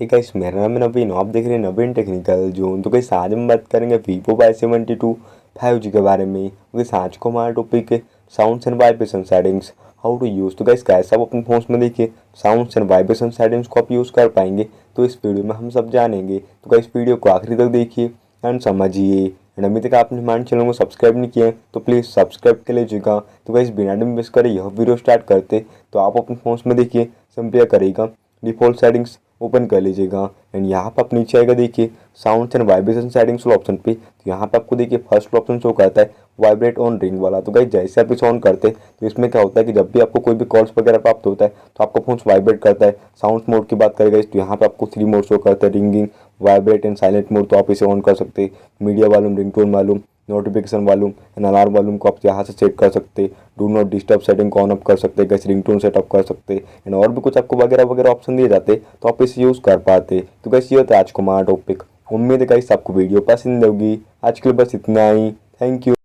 Hey guys, मेरा नाम है नवीन। आप देख रहे हैं नवीन टेक्निकल जोन। तो गाइस, आज हम बात करेंगे वीवो Y72 5G के बारे में। गाइस, आज को हमारा टॉपिक है sounds and vibration settings, how to use. तो गाइस, कैसे आप अपने फोन में देखिए साउंड्स एंड वाइब्रेशन सेटिंग्स को आप यूज़ कर पाएंगे, तो इस वीडियो में हम सब जानेंगे। तो गाइस, वीडियो को आखिरी तक देखिए एंड समझिए। एंड अभी तक आपने हमारे चैनल को सब्सक्राइब नहीं किया है तो प्लीज़ सब्सक्राइब कर लीजिएगा। तो गाइस, बिना टाइम वेस्ट करे यह वीडियो स्टार्ट करते। तो आप अपने फोन में देखिए सिंपली करेगा डिफ़ॉल्ट सेटिंग्स ओपन कर लीजिएगा। एंड यहाँ पर आप नीचे आएगा देखिए sounds and vibration settings option पे। तो यहाँ पे आपको देखिए फर्स्ट ऑप्शन शो करता है वाइब्रेट ऑन रिंग वाला। तो गाइस, जैसे आप इसे ऑन करते हैं तो इसमें क्या होता है कि जब भी आपको कोई भी कॉल्स वगैरह प्राप्त होता है तो आपका फोन वाइब्रेट करता है। साउंड मोड की बात करेगा तो यहाँ पे आपको 3 मोड शो करता है, ringing, vibrate and silent mode. तो आप इसे ऑन कर सकते हैं। Media volume, ringtone volume, notification volume and alarm volume को आप यहाँ से सेट कर सकते हैं। डू नॉट डिस्टर्ब सेटिंग को ऑन अप कर सकते हैं। कैसे रिंगटोन सेटअप कर सकते हैं एंड और भी कुछ आपको वगैरह वगैरह ऑप्शन दिए जाते हैं, तो आप इसे यूज़ कर पाते। तो कैसे ये होता है आज को हमारा टॉपिक। उम्मीद है गाइस आपको वीडियो पसंद होगी। आज के लिए बस इतना ही। Thank you.